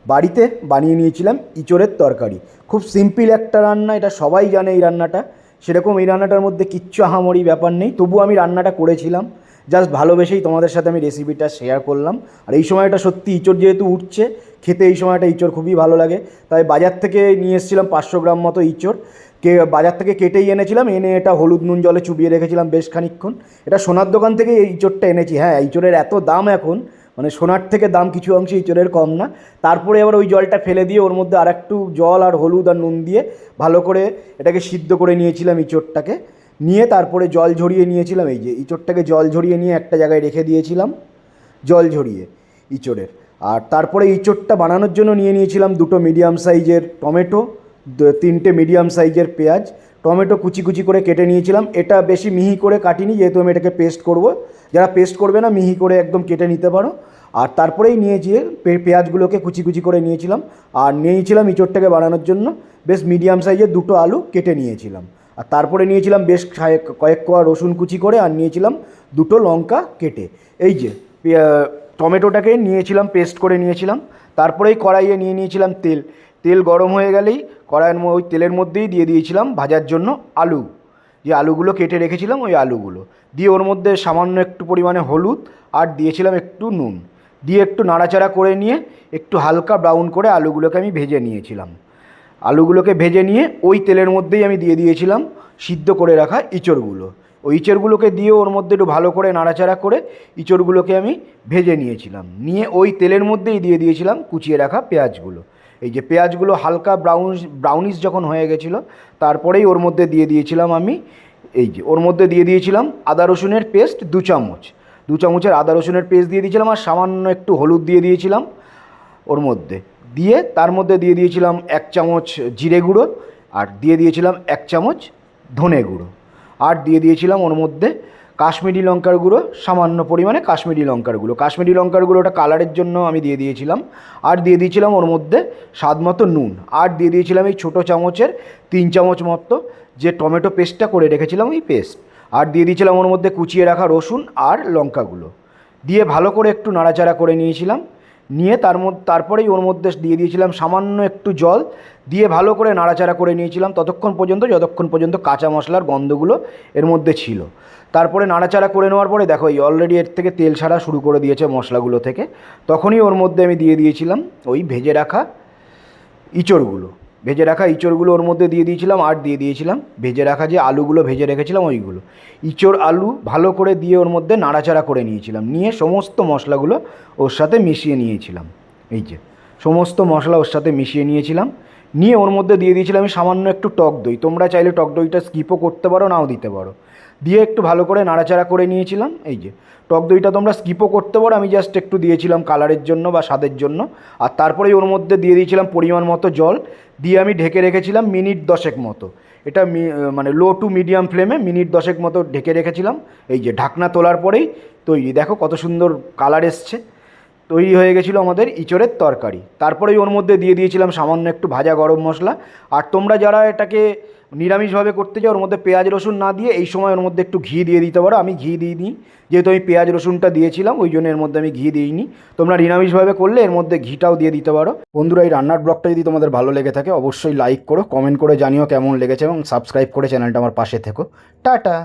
বাড়িতে বানিয়ে নিয়েছিলাম ইঁচড়ের তরকারি। খুব সিম্পল একটা রান্না, এটা সবাই জানে এই রান্নাটা। সেরকম এই রান্নাটার মধ্যে কিচ্ছু আহামরি ব্যাপার নেই, তবু আমি রান্নাটা করেছিলাম জাস্ট ভালোবেসেই তোমাদের সাথে আমি রেসিপিটা শেয়ার করলাম। আর এই সময়টা সত্যি ইঁচড় যেহেতু উঠছে, খেতে এই সময়টা ইঁচড় খুবই ভালো লাগে। তাই বাজার থেকে নিয়ে এসেছিলাম 500 গ্রাম মতো ইঁচড়। বাজার থেকে কেটেই এনেছিলাম, এনে এটা হলুদ নুন জলে চুবিয়ে রেখেছিলাম বেশ খানিকক্ষণ। এটা সোনার দোকান থেকে এই ইঁচড়টা এনেছি। হ্যাঁ, ইঁচড়ের এত দাম এখন, মানে সোনার থেকে দাম কিছু অংশে ইঁচড়ের কম না। তারপরে আবার ওই জলটা ফেলে দিয়ে ওর মধ্যে আর একটু জল আর হলুদ আর নুন দিয়ে ভালো করে এটাকে সিদ্ধ করে নিয়েছিলাম ইঁচড়টাকে। নিয়ে তারপরে জল ঝরিয়ে নিয়েছিলাম, এই যে ইঁচড়টাকে জল ঝরিয়ে নিয়ে একটা জায়গায় রেখে দিয়েছিলাম জল ঝরিয়ে ইঁচড়ের। আর তারপরে ইঁচড়টা বানানোর জন্য নিয়ে নিয়েছিলাম দুটো মিডিয়াম সাইজের টমেটো, তিনটে মিডিয়াম সাইজের পেঁয়াজ। টমেটো কুচি কুচি করে কেটে নিয়েছিলাম, এটা বেশি মিহি করে কাটিনি যেহেতু আমি এটাকে পেস্ট করব। যারা পেস্ট করবে না মিহি করে একদম কেটে নিতে পারো। আর তারপরেই নিয়েছি পেঁয়াজগুলোকে কুচি কুচি করে নিয়েছিলাম। আর নিয়েছিলাম ইঁচড়টাকে বানানোর জন্য বেশ মিডিয়াম সাইজের দুটো আলু কেটে নিয়েছিলাম। আর তারপরে নিয়েছিলাম বেশ কয়েক কোয়া রসুন কুচি করে, আর নিয়েছিলাম দুটো লঙ্কা কেটে। এই যে টমেটোটাকে নিয়েছিলাম, পেস্ট করে নিয়েছিলাম। তারপরেই কড়াইয়ে নিয়ে নিয়েছিলাম তেল। তেল গরম হয়ে গেলেই কড়াইয়ের ওই তেলের মধ্যেই দিয়ে দিয়েছিলাম ভাজার জন্য আলু, যে আলুগুলো কেটে রেখেছিলাম ওই আলুগুলো দিয়ে ওর মধ্যে সামান্য একটু পরিমাণে হলুদ আর দিয়েছিলাম একটু নুন দিয়ে একটু নাড়াচাড়া করে নিয়ে একটু হালকা ব্রাউন করে আলুগুলোকে আমি ভেজে নিয়েছিলাম। আলুগুলোকে ভেজে নিয়ে ওই তেলের মধ্যেই আমি দিয়ে দিয়েছিলাম সিদ্ধ করে রাখা ইঁচড়গুলো। ওই ইঁচড়গুলোকে দিয়ে ওর মধ্যে একটু ভালো করে নাড়াচাড়া করে ইঁচড়গুলোকে আমি ভেজে নিয়েছিলাম। নিয়ে ওই তেলের মধ্যেই দিয়ে দিয়েছিলাম কুচিয়ে রাখা পেঁয়াজগুলো। এই যে পেঁয়াজগুলো হালকা ব্রাউনিশ যখন হয়ে গেছিলো, তারপরেই ওর মধ্যে দিয়ে দিয়েছিলাম আমি, এই যে ওর মধ্যে দিয়ে দিয়েছিলাম আদা রসুনের পেস্ট 2 চামচ। 2 চামচের আদা রসুনের পেস্ট দিয়ে দিয়েছিলাম, আর সামান্য একটু হলুদ দিয়ে দিয়েছিলাম ওর মধ্যে। দিয়ে তার মধ্যে দিয়ে দিয়েছিলাম 1 চামচ জিরে গুঁড়ো, আর দিয়ে দিয়েছিলাম 1 চামচ ধনে গুঁড়ো, আর দিয়ে দিয়েছিলাম ওর মধ্যে কাশ্মীরি লঙ্কার গুঁড়ো, সামান্য পরিমাণে কাশ্মীরি লঙ্কার গুঁড়ো। কাশ্মীরি লঙ্কার গুঁড়োটা কালারের জন্য আমি দিয়ে দিয়েছিলাম। আর দিয়ে দিয়েছিলাম ওর মধ্যে স্বাদ মতো নুন, আর দিয়ে দিয়েছিলাম এই ছোটো চামচের 3 চামচ মতো যে টমেটো পেস্টটা করে রেখেছিলাম ওই পেস্ট। আর দিয়ে দিয়েছিলাম ওর মধ্যে কুচিয়ে রাখা রসুন আর লঙ্কাগুলো দিয়ে ভালো করে একটু নাড়াচাড়া করে নিয়েছিলাম। নিয়ে তারপরেই ওর মধ্যে দিয়ে দিয়েছিলাম সামান্য একটু জল দিয়ে ভালো করে নাড়াচাড়া করে নিয়েছিলাম ততক্ষণ পর্যন্ত যতক্ষণ পর্যন্ত কাঁচা মশলার গন্ধগুলো এর মধ্যে ছিল। তারপরে নাড়াচাড়া করে নেওয়ার পরে দেখো এই অলরেডি এর থেকে তেল ছাড়া শুরু করে দিয়েছে মশলাগুলো থেকে। তখনই ওর মধ্যে আমি দিয়ে দিয়েছিলাম ওই ভেজে রাখা ইঁচড়গুলো ওর মধ্যে দিয়ে দিয়েছিলাম। আর দিয়ে দিয়েছিলাম ভেজে রাখা যে আলুগুলো ভেজে রেখেছিলাম ওইগুলো। ইঁচড় আলু ভালো করে দিয়ে ওর মধ্যে নাড়াচাড়া করে নিয়েছিলাম, নিয়ে সমস্ত মশলাগুলো ওর সাথে মিশিয়ে নিয়েছিলাম। এই যে সমস্ত মশলা ওর সাথে মিশিয়ে নিয়েছিলাম। নিয়ে ওর মধ্যে দিয়ে দিয়েছিলাম আমি সামান্য একটু টক দই। তোমরা চাইলে টক দইটা স্কিপও করতে পারো, নাও দিতে পারো। দিয়ে একটু ভালো করে নাড়াচাড়া করে নিয়েছিলাম। এই যে টক দইটা তোমরা স্কিপও করতে পারো, আমি জাস্ট একটু দিয়েছিলাম কালারের জন্য বা স্বাদের জন্য। আর তারপরেই ওর মধ্যে দিয়ে দিয়েছিলাম পরিমাণ মতো জল, দিয়ে আমি ঢেকে রেখেছিলাম মিনিট 10 মতো। এটা মানে লো টু মিডিয়াম ফ্লেমে মিনিট 10 মতো ঢেকে রেখেছিলাম। এই যে ঢাকনা তোলার পরেই তৈরি, দেখো কত সুন্দর কালার এসছে। তৈরি হয়ে গেছিলো আমাদের ইঁচড়ের তরকারি। তারপরেই ওর মধ্যে দিয়ে দিয়েছিলাম সামান্য একটু ভাজা গরম মশলা। আর তোমরা যারা এটাকে নিরামিষভাবে করতে চাও ওর মধ্যে পেঁয়াজ রসুন না দিয়ে এই সময় ওর মধ্যে একটু ঘি দিয়ে দিতে পারো। আমি ঘি দিয়ে দিই, যেহেতু আমি পেঁয়াজ রসুনটা দিয়েছিলাম ওই জন্য এর মধ্যে আমি ঘি দিইনি। তোমরা নিরামিষভাবে করলে এর মধ্যে ঘিটাও দিয়ে দিতে পারো। বন্ধুরা, এই রান্নার ব্লগটা যদি তোমাদের ভালো লেগে থাকে অবশ্যই লাইক করো, কমেন্ট করে জানিও কেমন লেগেছে, এবং সাবস্ক্রাইব করে চ্যানেলটা আমার পাশে থেকো। টাটা।